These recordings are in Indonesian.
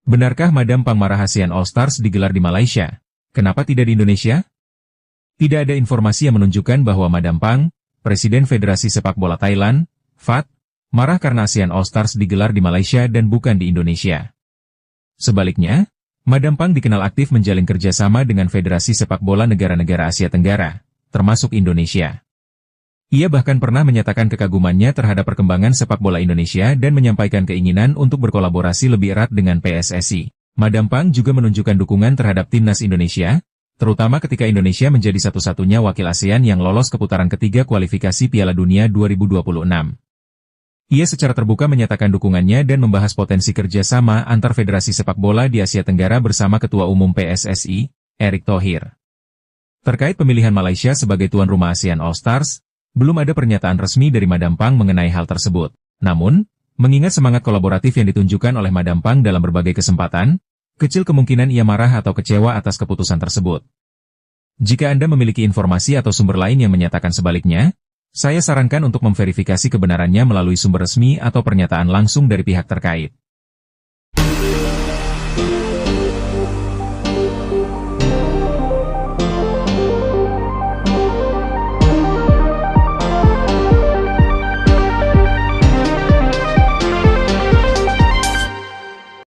Benarkah Madam Pang Marah ASEAN All Stars digelar di Malaysia? Kenapa tidak di Indonesia? Tidak ada informasi yang menunjukkan bahwa Madam Pang, Presiden Federasi Sepak Bola Thailand, FAT, marah karena ASEAN All Stars digelar di Malaysia dan bukan di Indonesia. Sebaliknya, Madam Pang dikenal aktif menjalin kerjasama dengan Federasi Sepak Bola negara-negara Asia Tenggara, termasuk Indonesia. Ia bahkan pernah menyatakan kekagumannya terhadap perkembangan sepak bola Indonesia dan menyampaikan keinginan untuk berkolaborasi lebih erat dengan PSSI. Madam Pang juga menunjukkan dukungan terhadap timnas Indonesia, terutama ketika Indonesia menjadi satu-satunya wakil ASEAN yang lolos ke putaran ketiga kualifikasi Piala Dunia 2026. Ia secara terbuka menyatakan dukungannya dan membahas potensi kerjasama antar federasi sepak bola di Asia Tenggara bersama Ketua Umum PSSI, Erick Thohir. Terkait pemilihan Malaysia sebagai tuan rumah ASEAN All Stars, belum ada pernyataan resmi dari Madam Pang mengenai hal tersebut. Namun, mengingat semangat kolaboratif yang ditunjukkan oleh Madam Pang dalam berbagai kesempatan, kecil kemungkinan ia marah atau kecewa atas keputusan tersebut. Jika Anda memiliki informasi atau sumber lain yang menyatakan sebaliknya, saya sarankan untuk memverifikasi kebenarannya melalui sumber resmi atau pernyataan langsung dari pihak terkait.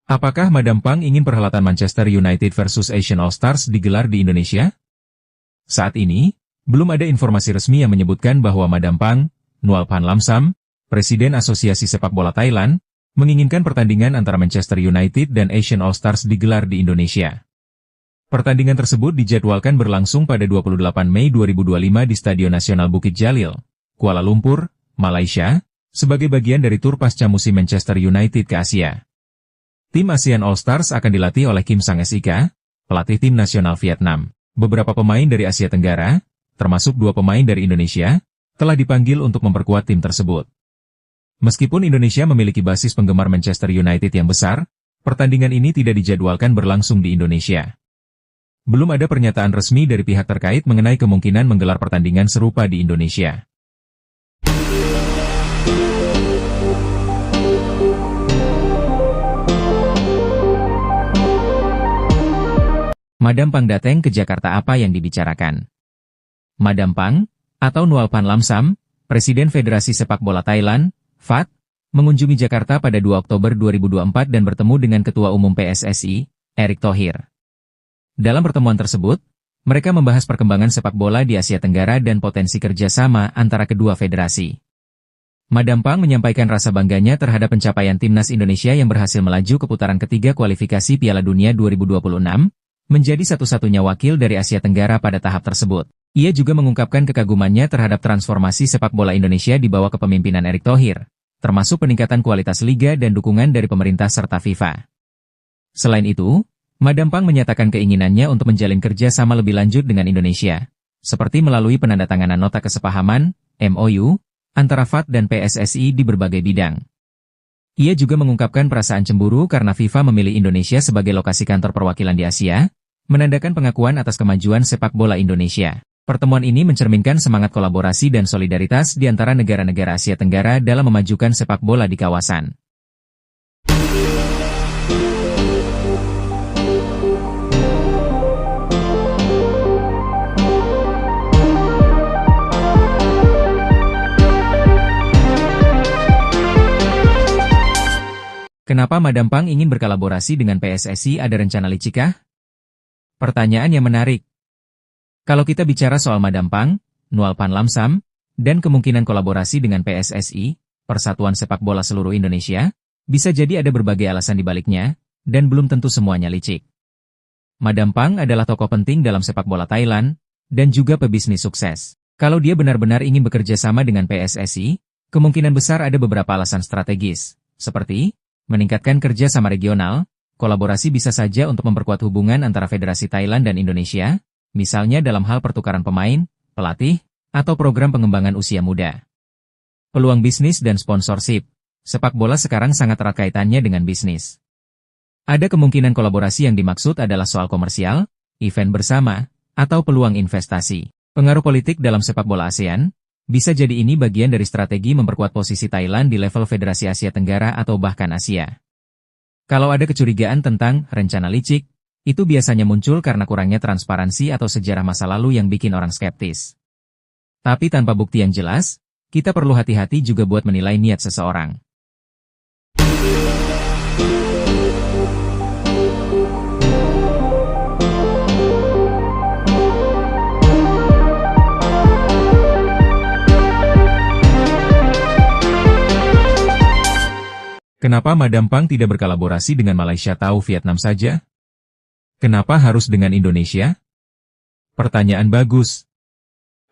Apakah Madam Pang ingin perhelatan Manchester United versus Asian All Stars digelar di Indonesia? Saat ini, belum ada informasi resmi yang menyebutkan bahwa Madam Pang, Nual Phan Lamsam, Presiden Asosiasi Sepak Bola Thailand, menginginkan pertandingan antara Manchester United dan Asian All Stars digelar di Indonesia. Pertandingan tersebut dijadwalkan berlangsung pada 28 Mei 2025 di Stadion Nasional Bukit Jalil, Kuala Lumpur, Malaysia, sebagai bagian dari tur pasca musim Manchester United ke Asia. Tim ASEAN All Stars akan dilatih oleh Kim Sang SIK, pelatih tim nasional Vietnam. Beberapa pemain dari Asia Tenggara, termasuk 2 pemain dari Indonesia, telah dipanggil untuk memperkuat tim tersebut. Meskipun Indonesia memiliki basis penggemar Manchester United yang besar, pertandingan ini tidak dijadwalkan berlangsung di Indonesia. Belum ada pernyataan resmi dari pihak terkait mengenai kemungkinan menggelar pertandingan serupa di Indonesia. Madam Pang datang ke Jakarta, apa yang dibicarakan? Madam Pang, atau Nual Phan Lamsam, Presiden Federasi Sepak Bola Thailand, FAT, mengunjungi Jakarta pada 2 Oktober 2024 dan bertemu dengan Ketua Umum PSSI, Erick Thohir. Dalam pertemuan tersebut, mereka membahas perkembangan sepak bola di Asia Tenggara dan potensi kerjasama antara kedua federasi. Madam Pang menyampaikan rasa bangganya terhadap pencapaian timnas Indonesia yang berhasil melaju ke putaran ketiga kualifikasi Piala Dunia 2026, menjadi satu-satunya wakil dari Asia Tenggara pada tahap tersebut. Ia juga mengungkapkan kekagumannya terhadap transformasi sepak bola Indonesia di bawah kepemimpinan Erick Thohir, termasuk peningkatan kualitas liga dan dukungan dari pemerintah serta FIFA. Selain itu, Madam Pang menyatakan keinginannya untuk menjalin kerja sama lebih lanjut dengan Indonesia, seperti melalui penandatanganan nota kesepahaman, MOU, antara FAT dan PSSI di berbagai bidang. Ia juga mengungkapkan perasaan cemburu karena FIFA memilih Indonesia sebagai lokasi kantor perwakilan di Asia, menandakan pengakuan atas kemajuan sepak bola Indonesia. Pertemuan ini mencerminkan semangat kolaborasi dan solidaritas di antara negara-negara Asia Tenggara dalam memajukan sepak bola di kawasan. Kenapa Madam Pang ingin berkolaborasi dengan PSSI? Ada rencana licikah? Pertanyaan yang menarik. Kalau kita bicara soal Madam Pang, Nual Phan Lamsam, dan kemungkinan kolaborasi dengan PSSI, Persatuan Sepak Bola Seluruh Indonesia, bisa jadi ada berbagai alasan di baliknya, dan belum tentu semuanya licik. Madam Pang adalah tokoh penting dalam sepak bola Thailand, dan juga pebisnis sukses. Kalau dia benar-benar ingin bekerja sama dengan PSSI, kemungkinan besar ada beberapa alasan strategis, seperti meningkatkan kerja sama regional. Kolaborasi bisa saja untuk memperkuat hubungan antara Federasi Thailand dan Indonesia, misalnya dalam hal pertukaran pemain, pelatih, atau program pengembangan usia muda. Peluang bisnis dan sponsorship. Sepak bola sekarang sangat erat kaitannya dengan bisnis. Ada kemungkinan kolaborasi yang dimaksud adalah soal komersial, event bersama, atau peluang investasi. Pengaruh politik dalam sepak bola ASEAN, bisa jadi ini bagian dari strategi memperkuat posisi Thailand di level Federasi Asia Tenggara atau bahkan Asia. Kalau ada kecurigaan tentang rencana licik, itu biasanya muncul karena kurangnya transparansi atau sejarah masa lalu yang bikin orang skeptis. Tapi tanpa bukti yang jelas, kita perlu hati-hati juga buat menilai niat seseorang. Kenapa Madam Pang tidak berkolaborasi dengan Malaysia atau Vietnam saja? Kenapa harus dengan Indonesia? Pertanyaan bagus.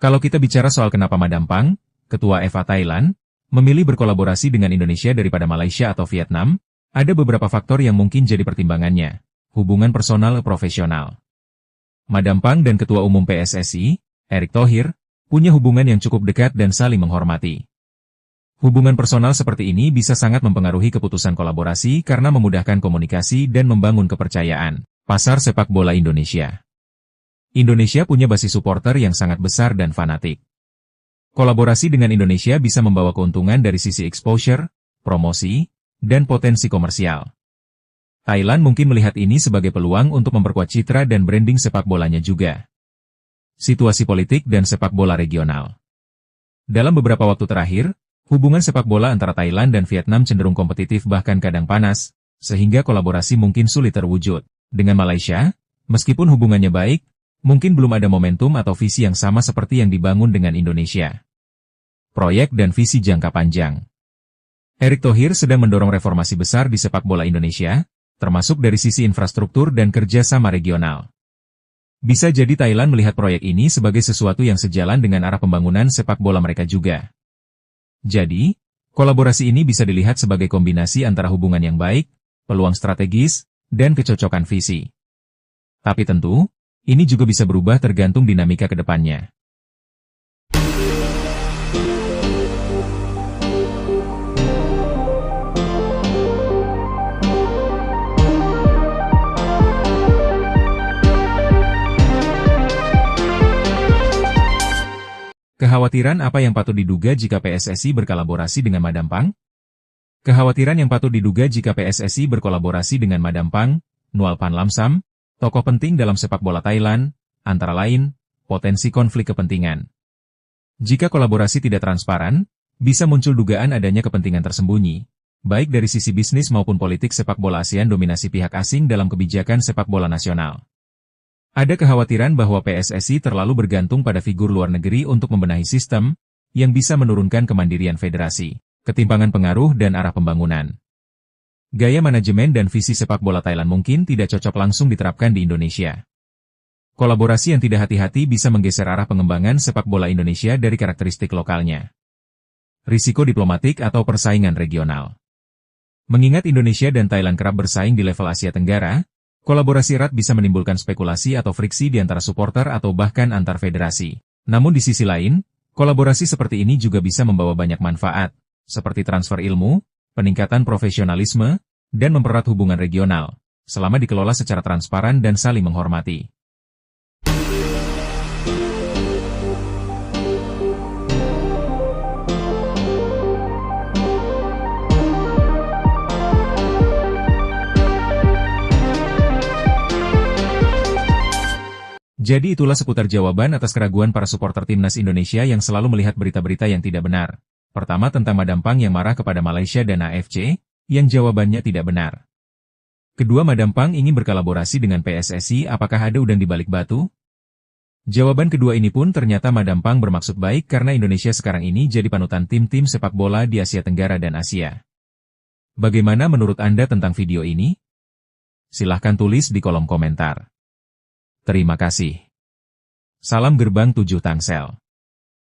Kalau kita bicara soal kenapa Madam Pang, Ketua EVA Thailand, memilih berkolaborasi dengan Indonesia daripada Malaysia atau Vietnam, ada beberapa faktor yang mungkin jadi pertimbangannya. Hubungan personal profesional. Madam Pang dan Ketua Umum PSSI, Erick Thohir, punya hubungan yang cukup dekat dan saling menghormati. Hubungan personal seperti ini bisa sangat mempengaruhi keputusan kolaborasi karena memudahkan komunikasi dan membangun kepercayaan. Pasar sepak bola Indonesia. Indonesia punya basis supporter yang sangat besar dan fanatik. Kolaborasi dengan Indonesia bisa membawa keuntungan dari sisi exposure, promosi, dan potensi komersial. Thailand mungkin melihat ini sebagai peluang untuk memperkuat citra dan branding sepak bolanya juga. Situasi politik dan sepak bola regional. Dalam beberapa waktu terakhir, hubungan sepak bola antara Thailand dan Vietnam cenderung kompetitif bahkan kadang panas, sehingga kolaborasi mungkin sulit terwujud. Dengan Malaysia, meskipun hubungannya baik, mungkin belum ada momentum atau visi yang sama seperti yang dibangun dengan Indonesia. Proyek dan visi jangka panjang. Erick Thohir sedang mendorong reformasi besar di sepak bola Indonesia, termasuk dari sisi infrastruktur dan kerjasama regional. Bisa jadi Thailand melihat proyek ini sebagai sesuatu yang sejalan dengan arah pembangunan sepak bola mereka juga. Jadi, kolaborasi ini bisa dilihat sebagai kombinasi antara hubungan yang baik, peluang strategis, dan kecocokan visi. Tapi tentu, ini juga bisa berubah tergantung dinamika ke depannya. Kekhawatiran apa yang patut diduga jika PSSI berkolaborasi dengan Madam Pang? Kekhawatiran yang patut diduga jika PSSI berkolaborasi dengan Madam Pang, Nual Phan Lam Sam, tokoh penting dalam sepak bola Thailand, antara lain, potensi konflik kepentingan. Jika kolaborasi tidak transparan, bisa muncul dugaan adanya kepentingan tersembunyi, baik dari sisi bisnis maupun politik sepak bola ASEAN dominasi pihak asing dalam kebijakan sepak bola nasional. Ada kekhawatiran bahwa PSSI terlalu bergantung pada figur luar negeri untuk membenahi sistem, yang bisa menurunkan kemandirian federasi, ketimpangan pengaruh dan arah pembangunan. Gaya manajemen dan visi sepak bola Thailand mungkin tidak cocok langsung diterapkan di Indonesia. Kolaborasi yang tidak hati-hati bisa menggeser arah pengembangan sepak bola Indonesia dari karakteristik lokalnya. Risiko diplomatik atau persaingan regional. Mengingat Indonesia dan Thailand kerap bersaing di level Asia Tenggara, kolaborasi erat bisa menimbulkan spekulasi atau friksi di antara supporter atau bahkan antar federasi. Namun di sisi lain, kolaborasi seperti ini juga bisa membawa banyak manfaat, seperti transfer ilmu, peningkatan profesionalisme, dan mempererat hubungan regional, selama dikelola secara transparan dan saling menghormati. Jadi itulah seputar jawaban atas keraguan para supporter timnas Indonesia yang selalu melihat berita-berita yang tidak benar. Pertama tentang Madam Pang yang marah kepada Malaysia dan AFC, yang jawabannya tidak benar. Kedua, Madam Pang ingin berkolaborasi dengan PSSI, apakah ada udang di balik batu? Jawaban kedua ini pun ternyata Madam Pang bermaksud baik karena Indonesia sekarang ini jadi panutan tim-tim sepak bola di Asia Tenggara dan Asia. Bagaimana menurut Anda tentang video ini? Silahkan tulis di kolom komentar. Terima kasih. Salam Gerbang 7 Tangsel.